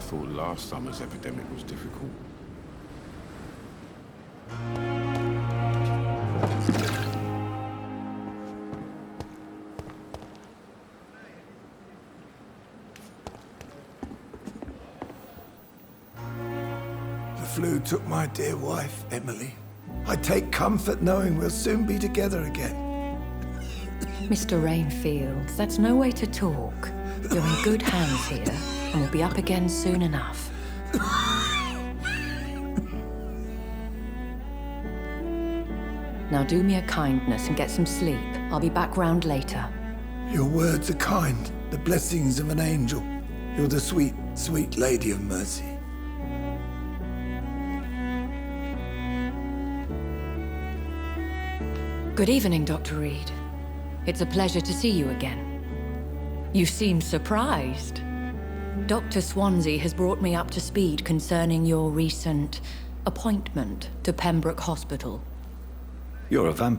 thought last summer's epidemic was difficult. The flu took my dear wife, Emily. I take comfort knowing we'll soon be together again. Mr. Rainfield, that's no way to talk. You're in good hands here, and we'll be up again soon enough. Now do me a kindness and get some sleep. I'll be back round later. Your words are kind, the blessings of an angel. You're the sweet, sweet Lady of Mercy. Good evening, Dr. Reed. It's a pleasure to see you again. You seem surprised. Dr. Swansea has brought me up to speed concerning your recent appointment to Pembroke Hospital. You're a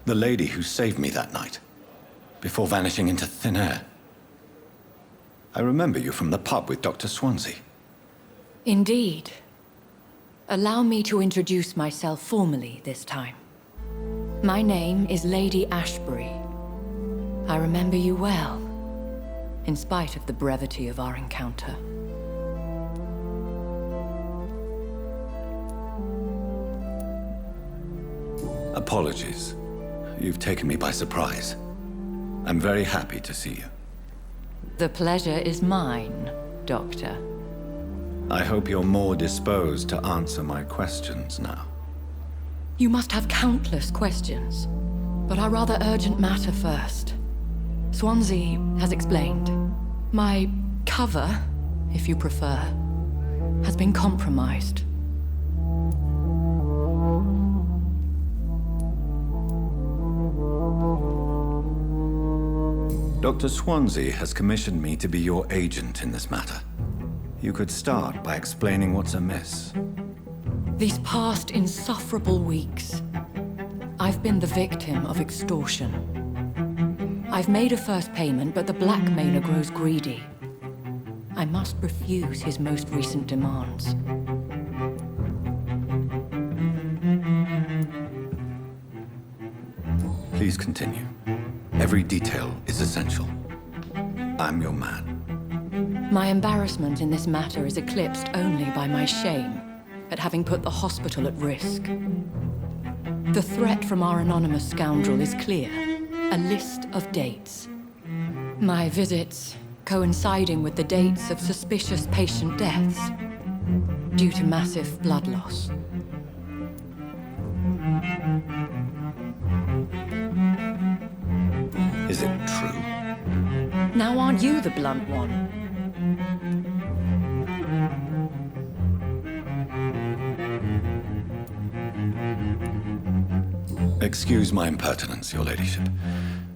the lady who saved me that night, before vanishing into thin air. I remember you from the pub with Dr. Swansea. Indeed. Allow me to introduce myself formally this time. My name is Lady Ashbury. I remember you well, in spite of the brevity of our encounter. Apologies. You've taken me by surprise. I'm very happy to see you. The pleasure is mine, Doctor. I hope you're more disposed to answer my questions now. You must have countless questions, but our rather urgent matter first. Swansea has explained. My cover, if you prefer, has been compromised. Dr. Swansea has commissioned me to be your agent in this matter. You could start by explaining what's amiss. These past insufferable weeks, I've been the victim of extortion. I've made a first payment, but the blackmailer grows greedy. I must refuse his most recent demands. Please continue. Every detail is essential. I'm your man. My embarrassment in this matter is eclipsed only by my shame at having put the hospital at risk. The threat from our anonymous scoundrel is clear. A list of dates. My visits coinciding with the dates of suspicious patient deaths due to massive blood loss. Is it true? Now aren't you the blunt one? Excuse my impertinence, your ladyship.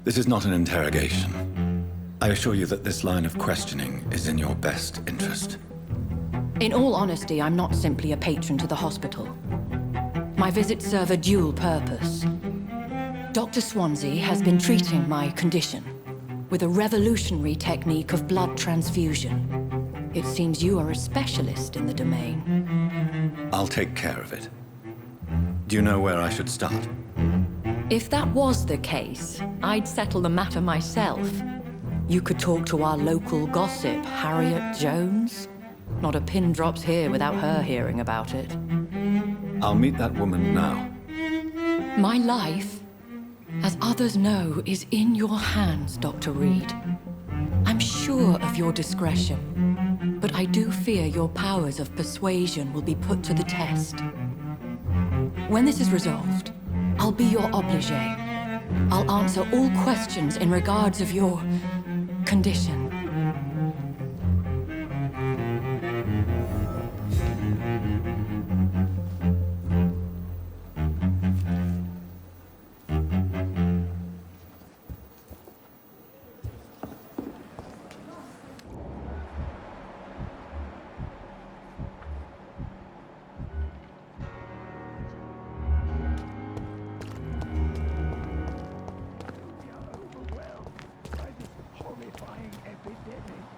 This is not an interrogation. I assure you that this line of questioning is in your best interest. In all honesty, I'm not simply a patron to the hospital. My visits serve a dual purpose. Dr. Swansea has been treating my condition with a revolutionary technique of blood transfusion. It seems you are a specialist in the domain. I'll take care of it. Do you know where I should start? If that was the case, I'd settle the matter myself. You could talk to our local gossip, Harriet Jones. Not a pin drops here without her hearing about it. I'll meet that woman now. My life, as others know, is in your hands, Dr. Reed. I'm sure of your discretion, but I do fear your powers of persuasion will be put to the test. When this is resolved, I'll be your obligé. I'll answer all questions in regards of your condition. Horrifying epidemic.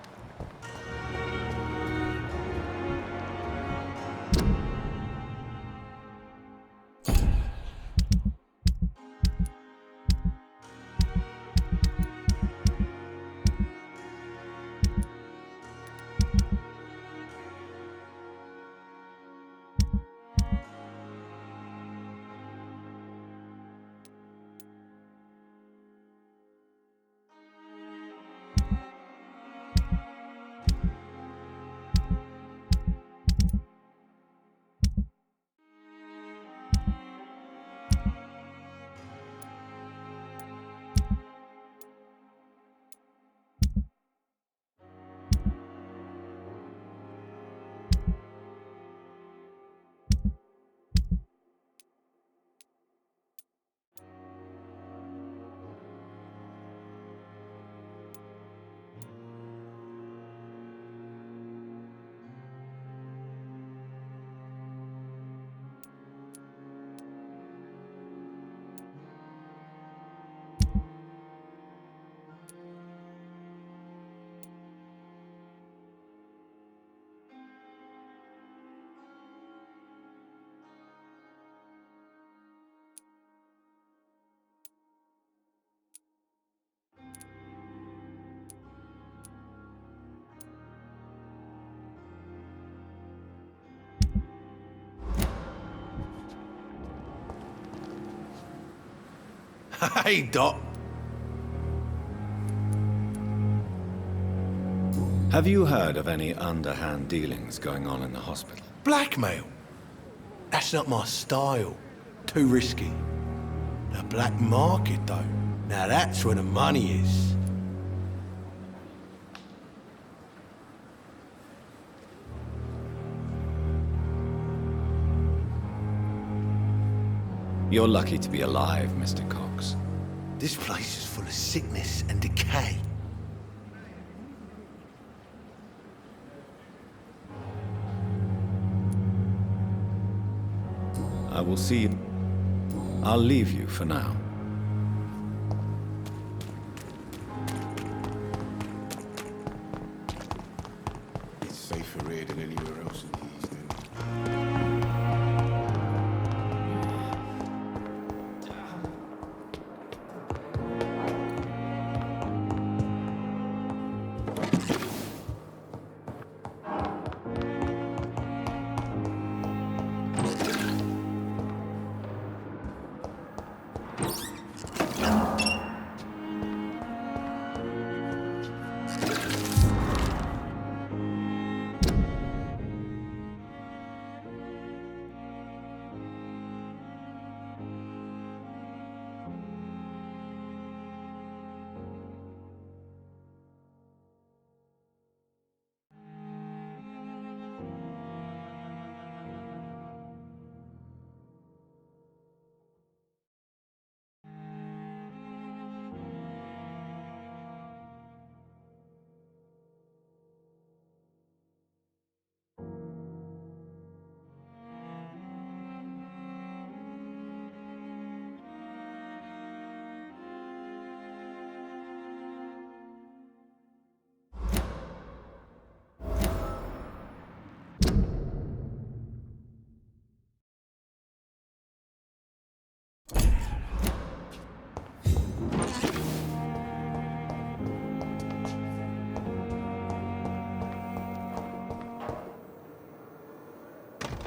Hey, Doc. Have you heard of any underhand dealings going on in the hospital? Blackmail? That's not my style. Too risky. The black market, though. Now that's where the money is. You're lucky to be alive, Mr. Cox. This place is full of sickness and decay. I will see you. I'll leave you for now. It's safer here than anywhere else in the East End.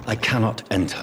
I cannot enter.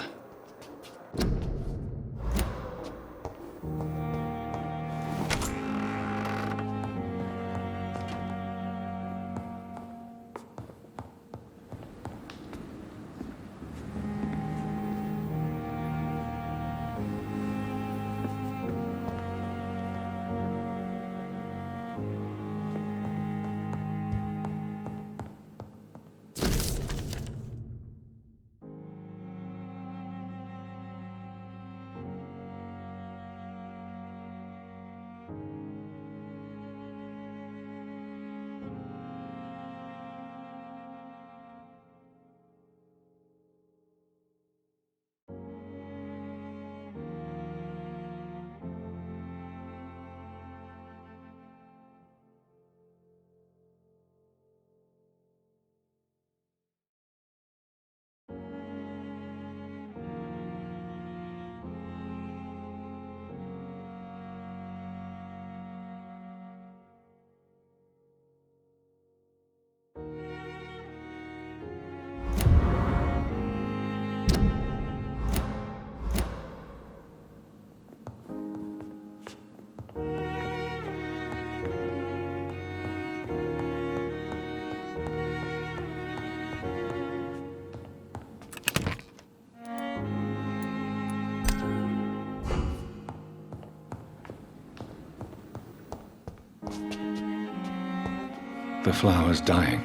The flower's dying.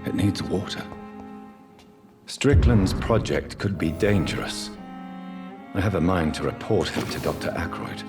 It needs water. Strickland's project could be dangerous. I have a mind to report him to Dr. Ackroyd.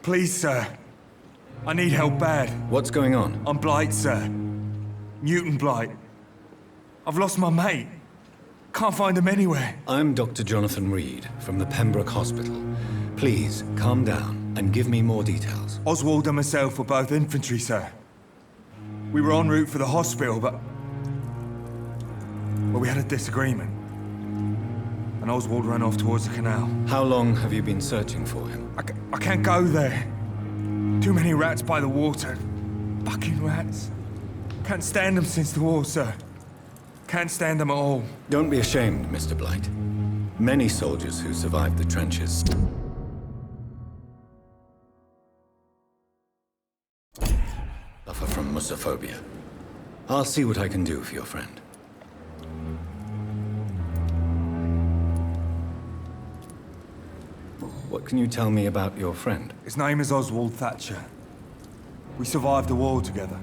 Please, sir. I need help bad. What's going on? I'm Blight, sir. Newton Blight. I've lost my mate. Can't find him anywhere. I'm Dr. Jonathan Reed from the Pembroke Hospital. Please, calm down and give me more details. Oswald and myself were both infantry, sir. We were en route for the hospital, but... well, we had a disagreement. And Oswald ran off towards the canal. How long have you been searching for him? I can't go there. Too many rats by the water. Fucking rats. Can't stand them since the war, sir. Can't stand them at all. Don't be ashamed, Mr. Blight. Many soldiers who survived the trenches suffer from musophobia. I'll see what I can do for your friend. What can you tell me about your friend? His name is Oswald Thatcher. We survived the war together.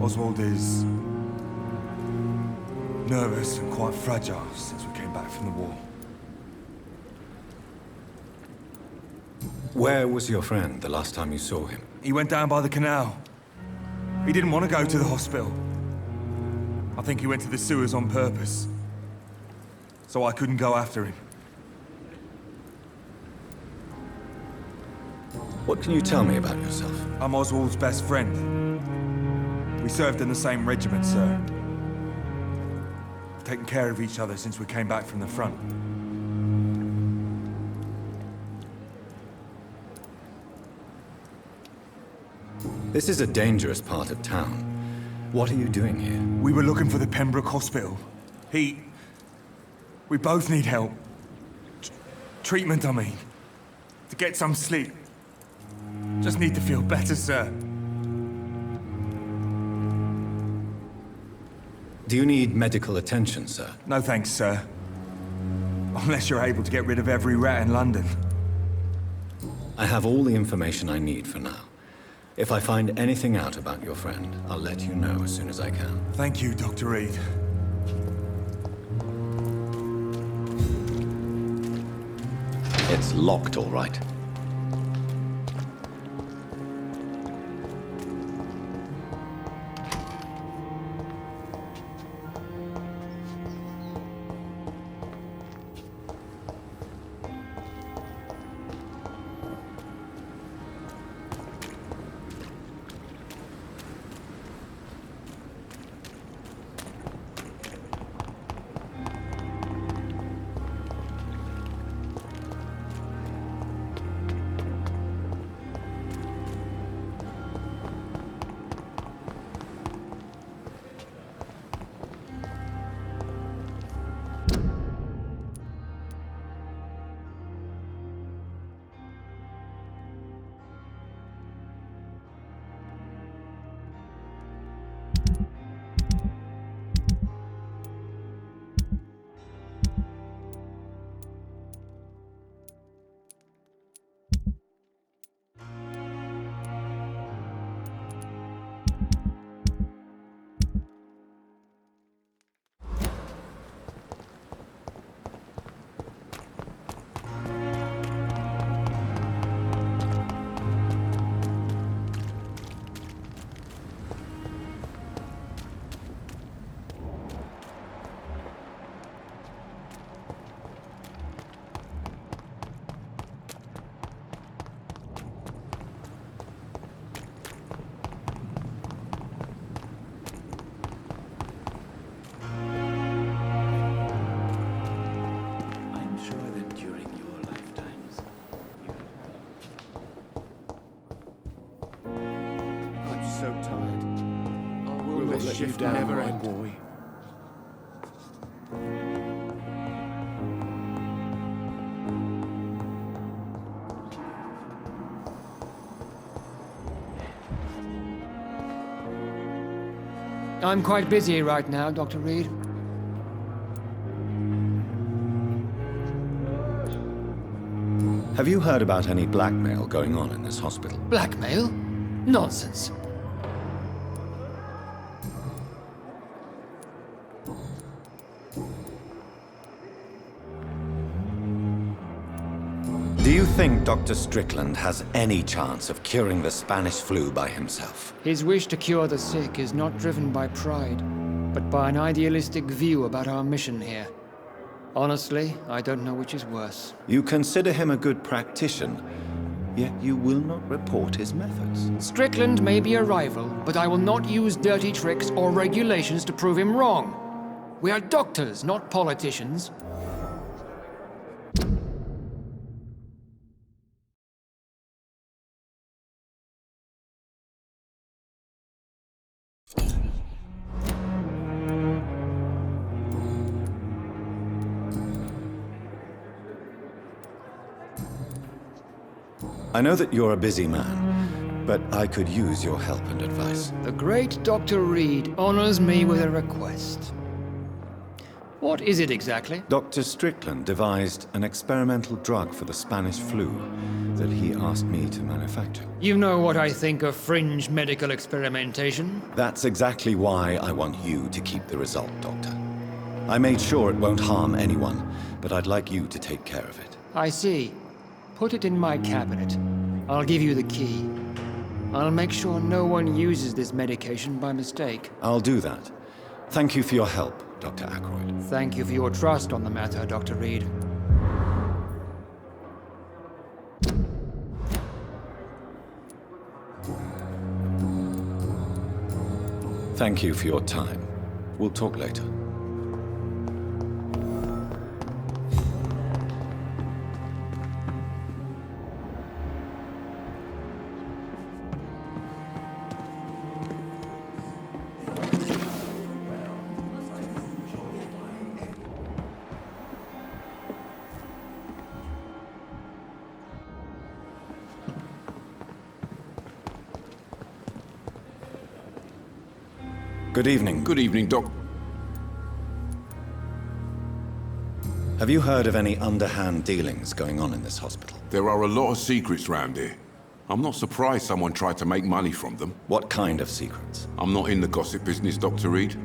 Oswald is... nervous and quite fragile since we came back from the war. Where was your friend the last time you saw him? He went down by the canal. He didn't want to go to the hospital. I think he went to the sewers on purpose. So I couldn't go after him. What can you tell me about yourself? I'm Oswald's best friend. We served in the same regiment, sir. We've taken care of each other since we came back from the front. This is a dangerous part of town. What are you doing here? We were looking for the Pembroke Hospital. We both need help. Treatment, I mean. To get some sleep. Just need to feel better, sir. Do you need medical attention, sir? No thanks, sir. Unless you're able to get rid of every rat in London. I have all the information I need for now. If I find anything out about your friend, I'll let you know as soon as I can. Thank you, Dr. Reed. It's locked, all right. So tired. Will this shift never end? Boy. I'm quite busy right now, Dr. Reed. Have you heard about any blackmail going on in this hospital? Blackmail? Nonsense. you think Dr. Strickland has any chance of curing the Spanish flu by himself? His wish to cure the sick is not driven by pride, but by an idealistic view about our mission here. Honestly, I don't know which is worse. You consider him a good practitioner, yet you will not report his methods. Strickland may be a rival, but I will not use dirty tricks or regulations to prove him wrong. We are doctors, not politicians. I know that you're a busy man, but I could use your help and advice. The great Dr. Reed honors me with a request. What is it exactly? Dr. Strickland devised an experimental drug for the Spanish flu that he asked me to manufacture. You know what I think of fringe medical experimentation? That's exactly why I want you to keep the result, Doctor. I made sure it won't harm anyone, but I'd like you to take care of it. I see. Put it in my cabinet. I'll give you the key. I'll make sure no one uses this medication by mistake. I'll do that. Thank you for your help, Dr. Ackroyd. Thank you for your trust on the matter, Dr. Reed. Thank you for your time. We'll talk later. Good evening. Good evening, Doc. Have you heard of any underhand dealings going on in this hospital? There are a lot of secrets round here. I'm not surprised someone tried to make money from them. What kind of secrets? I'm not in the gossip business, Dr. Reed.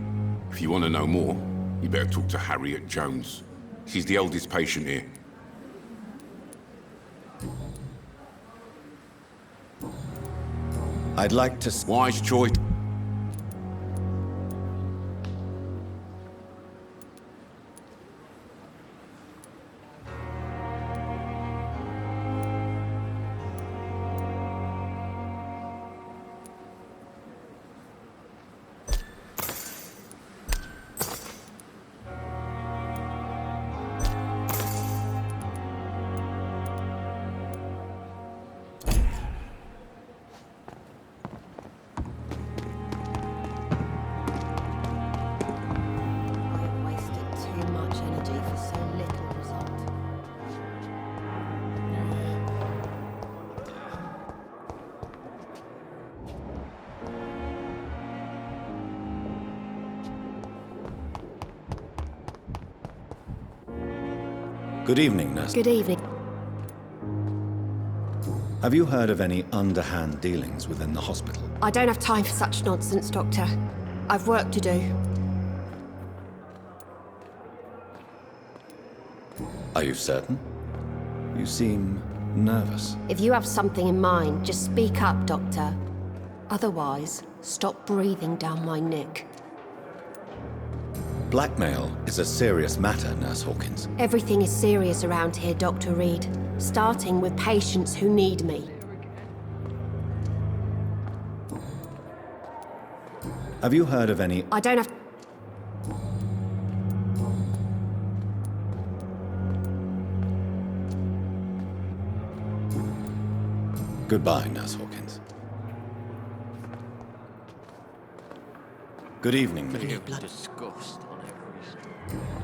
If you want to know more, you better talk to Harriet Jones. She's the eldest patient here. I'd like to... Wise choice. Good evening, nurse. Good evening. Have you heard of any underhand dealings within the hospital? I don't have time for such nonsense, Doctor. I've work to do. Are you certain? You seem nervous. If you have something in mind, just speak up, Doctor. Otherwise, stop breathing down my neck. Blackmail is a serious matter, Nurse Hawkins. Everything is serious around here, Dr. Reed. Starting with patients who need me. Have you heard of any... I don't have... Goodbye, Nurse Hawkins. Good evening, Lydia.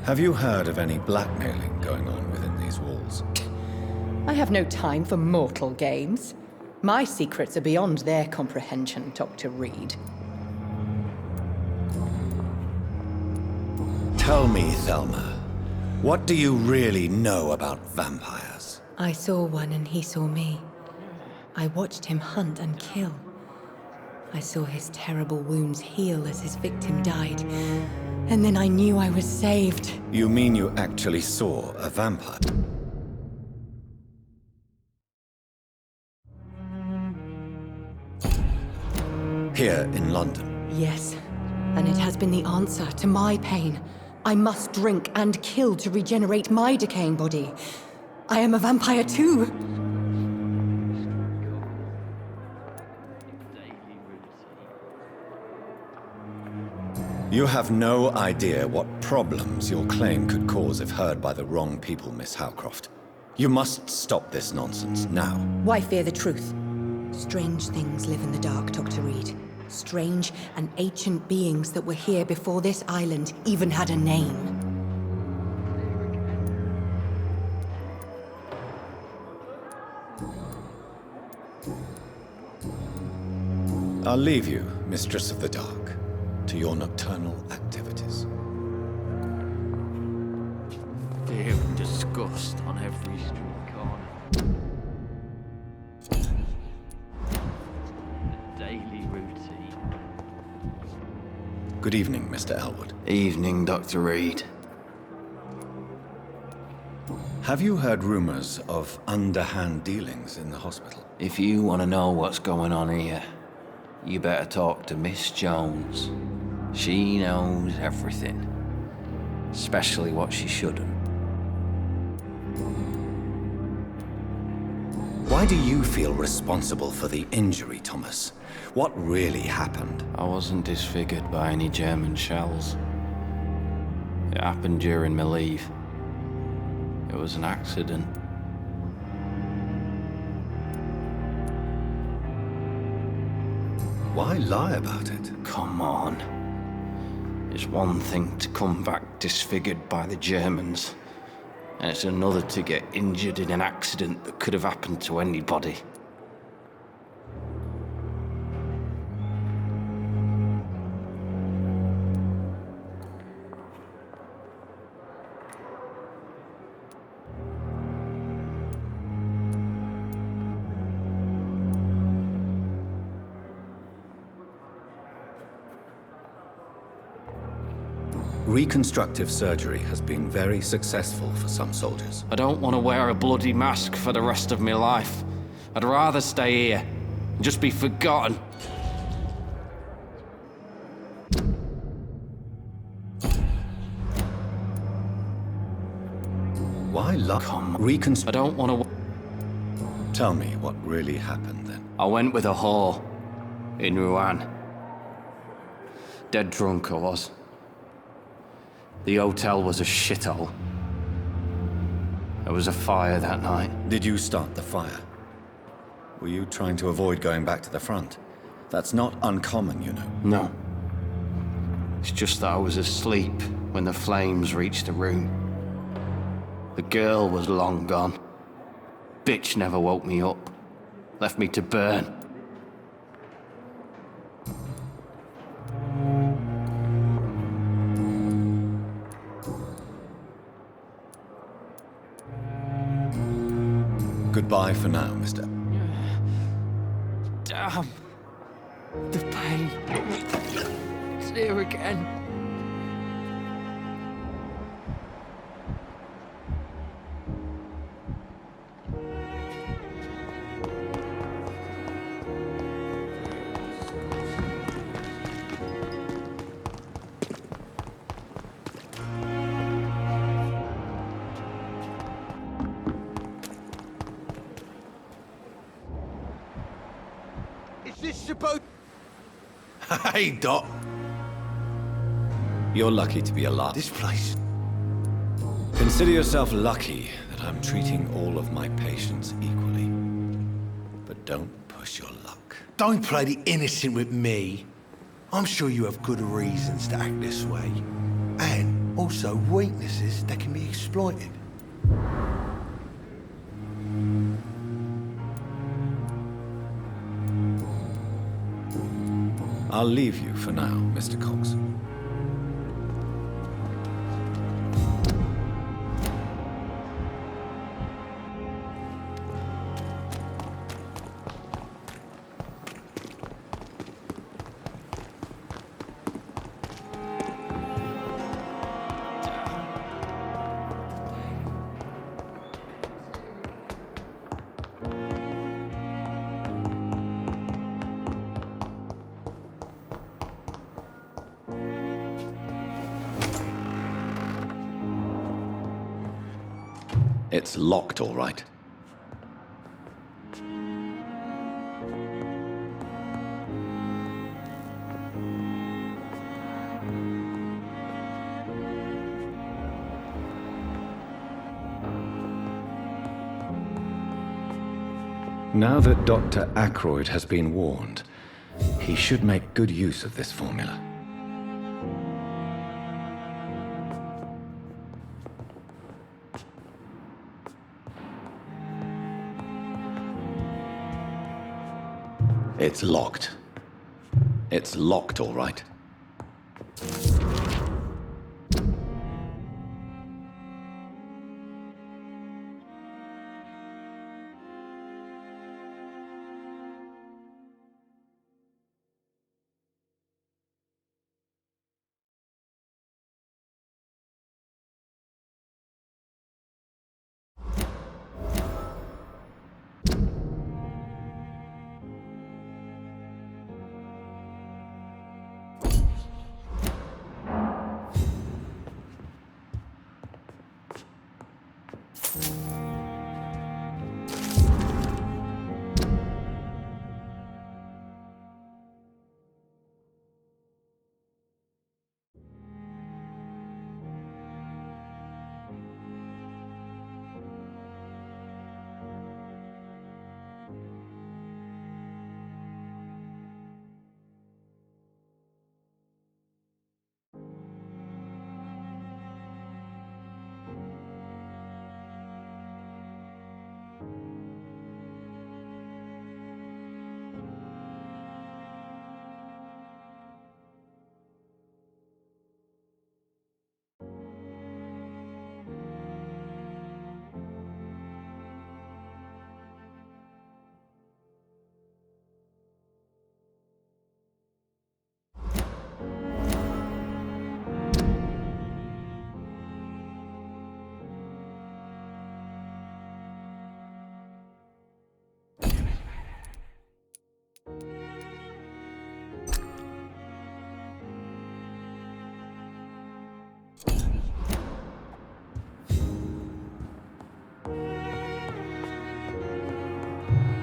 Have you heard of any blackmailing going on within these walls? I have no time for mortal games. My secrets are beyond their comprehension, Dr. Reed. Tell me, Thelma, what do you really know about vampires? I saw one and he saw me. I watched him hunt and kill. I saw his terrible wounds heal as his victim died. And then I knew I was saved. You mean you actually saw a vampire? Here in London. Yes, and it has been the answer to my pain. I must drink and kill to regenerate my decaying body. I am a vampire too. You have no idea what problems your claim could cause if heard by the wrong people, Miss Howcroft. You must stop this nonsense now. Why fear the truth? Strange things live in the dark, Dr. Reed. Strange and ancient beings that were here before this island even had a name. I'll leave you, Mistress of the Dark, to your nocturnal activities. Fear and disgust on every street corner. The daily routine. Good evening, Mr. Elwood. Evening, Dr. Reed. Have you heard rumors of underhand dealings in the hospital? If you want to know what's going on here, you better talk to Miss Jones. She knows everything. Especially what she shouldn't. Why do you feel responsible for the injury, Thomas? What really happened? I wasn't disfigured by any German shells. It happened during my leave. It was an accident. Why lie about it? Come on. It's one thing to come back disfigured by the Germans, and it's another to get injured in an accident that could have happened to anybody. Reconstructive surgery has been very successful for some soldiers. I don't want to wear a bloody mask for the rest of my life. I'd rather stay here and just be forgotten. Why lie? I don't want to... Tell me what really happened then. I went with a whore in Rouen. Dead drunk I was. The hotel was a shithole. There was a fire that night. Did you start the fire? Were you trying to avoid going back to the front? That's not uncommon, you know. No. It's just that I was asleep when the flames reached the room. The girl was long gone. Bitch never woke me up. Left me to burn. Goodbye for now, mister. Damn. The pain. It's here again. Hey, Doc. You're lucky to be alive. This place. Consider yourself lucky that I'm treating all of my patients equally. But don't push your luck. Don't play the innocent with me. I'm sure you have good reasons to act this way. And also weaknesses that can be exploited. I'll leave you for now, Mr. Cox. It's locked, all right. Now that Dr. Ackroyd has been warned, he should make good use of this formula. It's locked. It's locked, all right.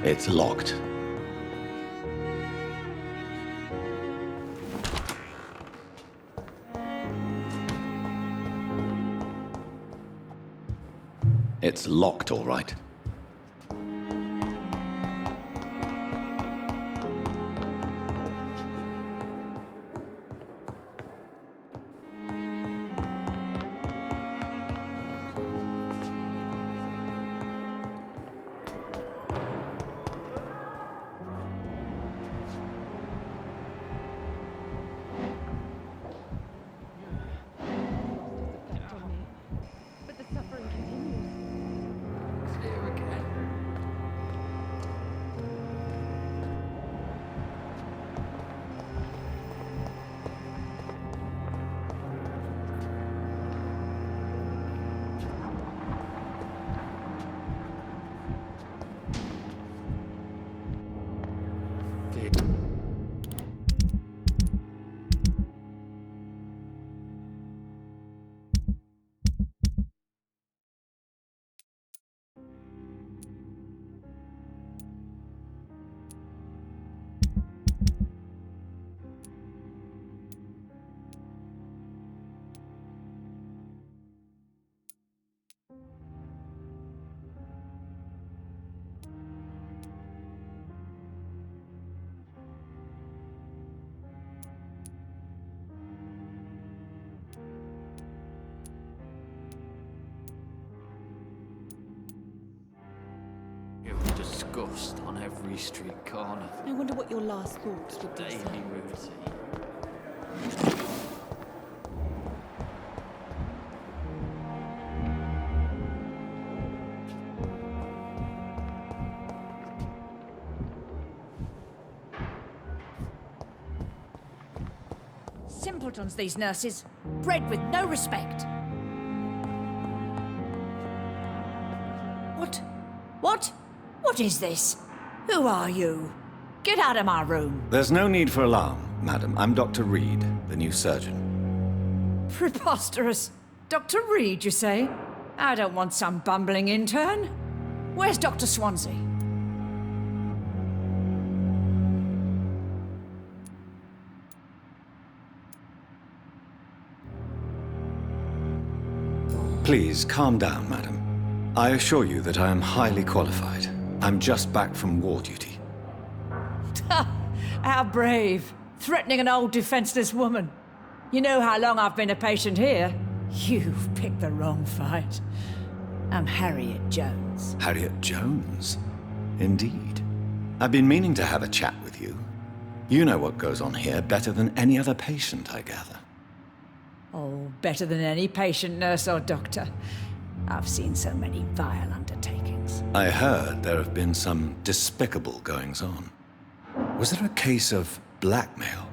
It's locked. It's locked, all right. Disgust on every street corner. I wonder what your last thoughts would be. Daily routine. Simpletons, these nurses. Bred with no respect. What? What? What is this? Who are you? Get out of my room. There's no need for alarm, madam. I'm Dr. Reed, the new surgeon. Preposterous. Dr. Reed, you say? I don't want some bumbling intern. Where's Dr. Swansea? Please, calm down, madam. I assure you that I am highly qualified. I'm just back from war duty. How brave. Threatening an old defenseless woman. You know how long I've been a patient here? You've picked the wrong fight. I'm Harriet Jones. Harriet Jones? Indeed. I've been meaning to have a chat with you. You know what goes on here better than any other patient, I gather. Oh, better than any patient, nurse or doctor. I've seen so many vile undertakings. I heard there have been some despicable goings-on. Was there a case of blackmail?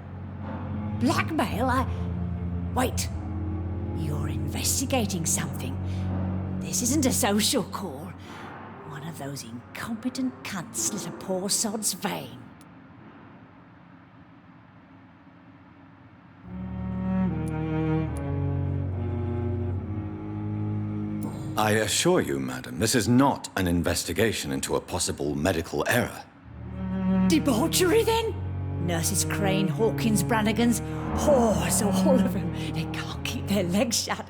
Blackmail? Wait. You're investigating something. This isn't a social call. One of those incompetent cunts slit a poor sod's vein. I assure you, madam, this is not an investigation into a possible medical error. Debauchery, then? Nurses Crane, Hawkins, Brannigans, whores, all of them. They can't keep their legs shut.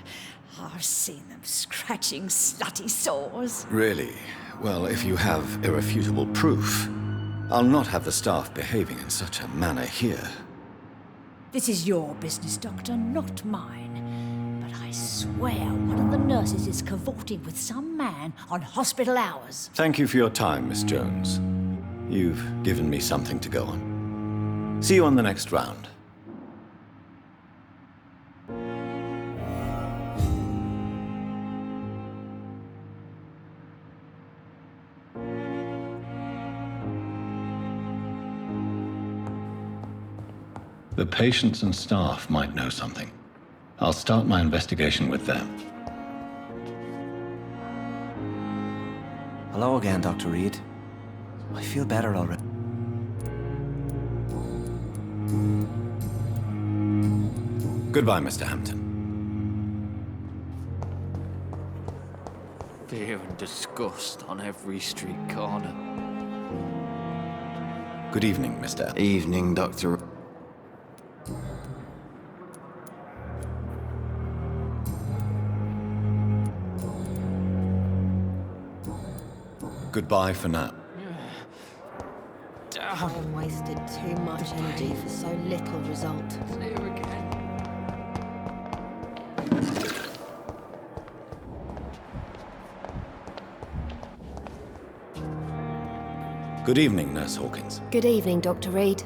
I've seen them scratching slutty sores. Really? Well, if you have irrefutable proof, I'll not have the staff behaving in such a manner here. This is your business, Doctor, not mine. But I swear one of the nurses is cavorting with some man on hospital hours. Thank you for your time, Miss Jones. You've given me something to go on. See you on the next round. The patients and staff might know something. I'll start my investigation with them. Hello again, Dr. Reed. I feel better already. Goodbye, Mr. Hampton. Fear and disgust on every street corner. Good evening, Mr. Evening, Dr. Goodbye for now. I wasted too much energy for so little result. Good evening, Nurse Hawkins. Good evening, Dr. Reed.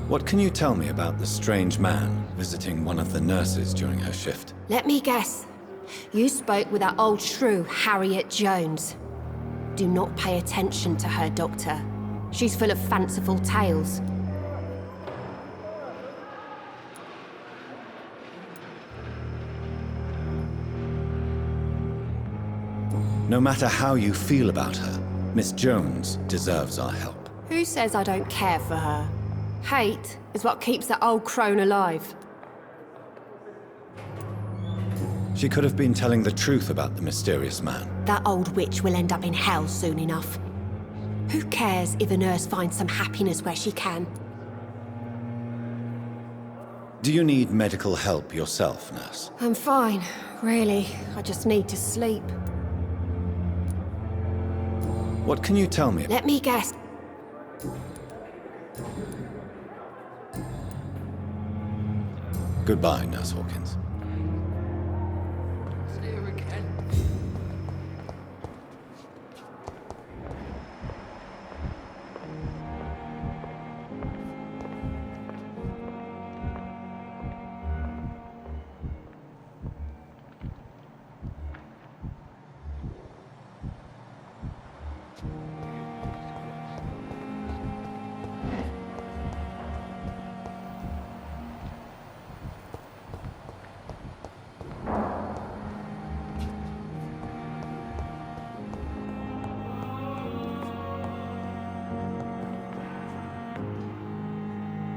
What can you tell me about the strange man visiting one of the nurses during her shift? Let me guess. You spoke with that old shrew, Harriet Jones. Do not pay attention to her, Doctor. She's full of fanciful tales. No matter how you feel about her, Miss Jones deserves our help. Who says I don't care for her? Hate is what keeps that old crone alive. She could have been telling the truth about the mysterious man. That old witch will end up in hell soon enough. Who cares if a nurse finds some happiness where she can? Do you need medical help yourself, nurse? I'm fine, really. I just need to sleep. What can you tell me? Let me guess. Goodbye, Nurse Hawkins.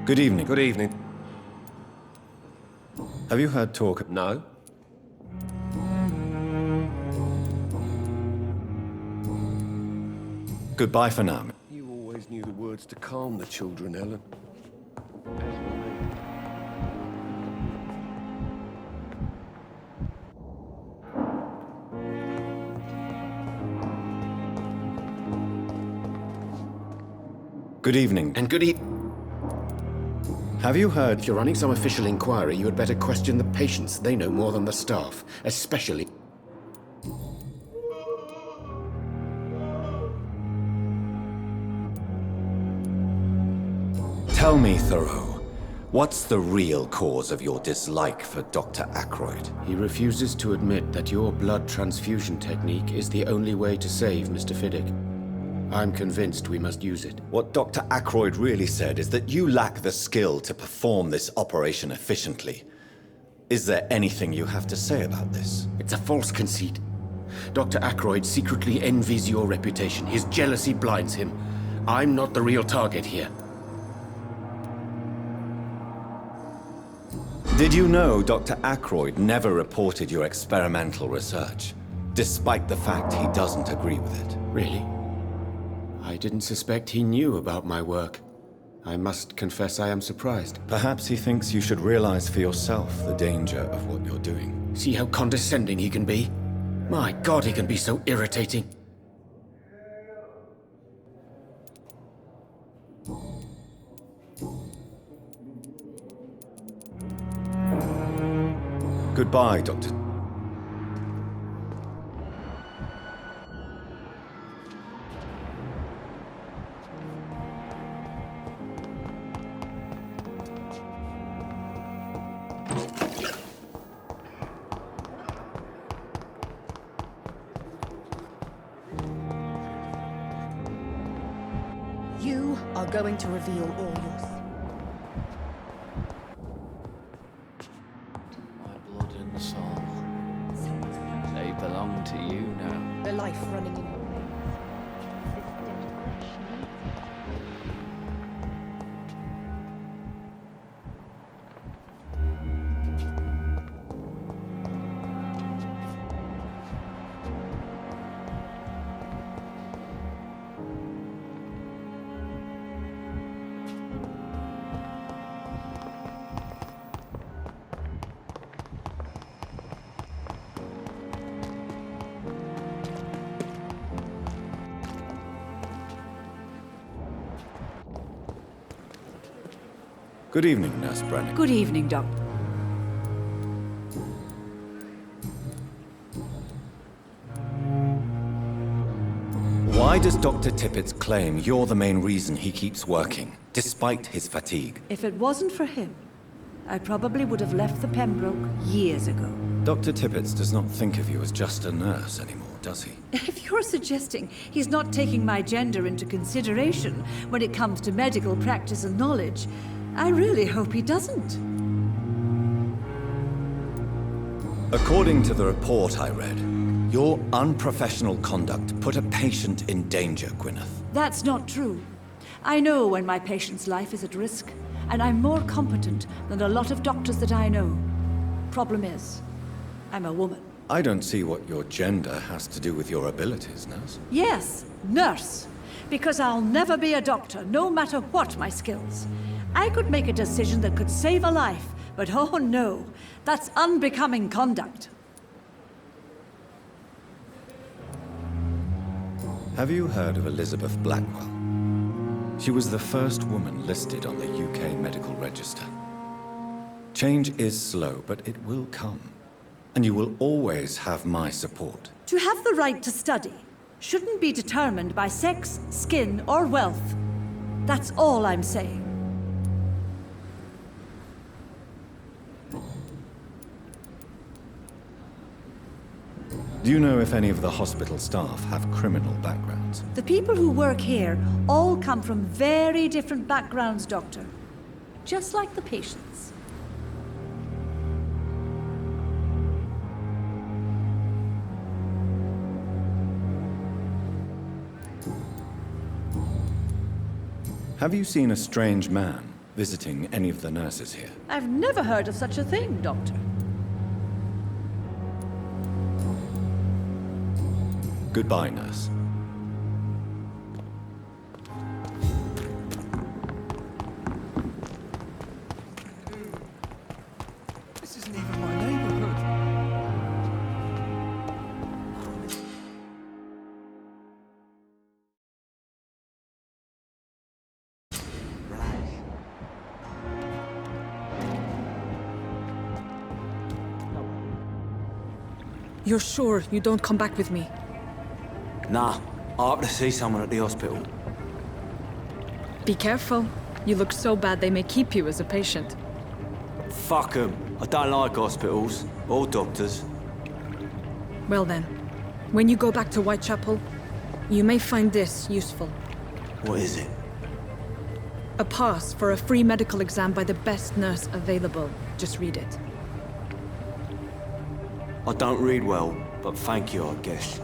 Good evening. Good evening. Have you heard talk? No? Goodbye for now. You always knew the words to calm the children, Ellen. Good evening. And good evening. Have you heard? If you're running some official inquiry, you had better question the patients. They know more than the staff, especially... Tell me, Thoreau, what's the real cause of your dislike for Dr. Ackroyd? He refuses to admit that your blood transfusion technique is the only way to save Mr. Fiddick. I'm convinced we must use it. What Dr. Ackroyd really said is that you lack the skill to perform this operation efficiently. Is there anything you have to say about this? It's a false conceit. Dr. Ackroyd secretly envies your reputation. His jealousy blinds him. I'm not the real target here. Did you know Dr. Ackroyd never reported your experimental research, despite the fact he doesn't agree with it? Really? I didn't suspect he knew about my work. I must confess I am surprised. Perhaps he thinks you should realize for yourself the danger of what you're doing. See how condescending he can be? My God, he can be so irritating. Goodbye, Doctor. You are going to reveal all your... My blood and soul. They belong to you now. The life running in your veins. Good evening, Nurse Brennan. Good evening, Doctor. Why does Dr. Tippett claim you're the main reason he keeps working, despite his fatigue? If it wasn't for him, I probably would have left the Pembroke years ago. Dr. Tippett does not think of you as just a nurse anymore, does he? If you're suggesting he's not taking my gender into consideration when it comes to medical practice and knowledge, I really hope he doesn't. According to the report I read, your unprofessional conduct put a patient in danger, Gwyneth. That's not true. I know when my patient's life is at risk, and I'm more competent than a lot of doctors that I know. Problem is, I'm a woman. I don't see what your gender has to do with your abilities, nurse. Yes, nurse. Because I'll never be a doctor, no matter what my skills. I could make a decision that could save a life, but oh no, that's unbecoming conduct. Have you heard of Elizabeth Blackwell? She was the first woman listed on the UK Medical Register. Change is slow, but it will come. And you will always have my support. To have the right to study shouldn't be determined by sex, skin, or wealth. That's all I'm saying. Do you know if any of the hospital staff have criminal backgrounds? The people who work here all come from very different backgrounds, Doctor. Just like the patients. Have you seen a strange man visiting any of the nurses here? I've never heard of such a thing, Doctor. Goodbye, nurse. This isn't even my neighborhood. You're sure you don't come back with me? Nah, I have to see someone at the hospital. Be careful. You look so bad they may keep you as a patient. Fuck 'em. I don't like hospitals or doctors. Well then, when you go back to Whitechapel, you may find this useful. What is it? A pass for a free medical exam by the best nurse available. Just read it. I don't read well, but thank you, I guess.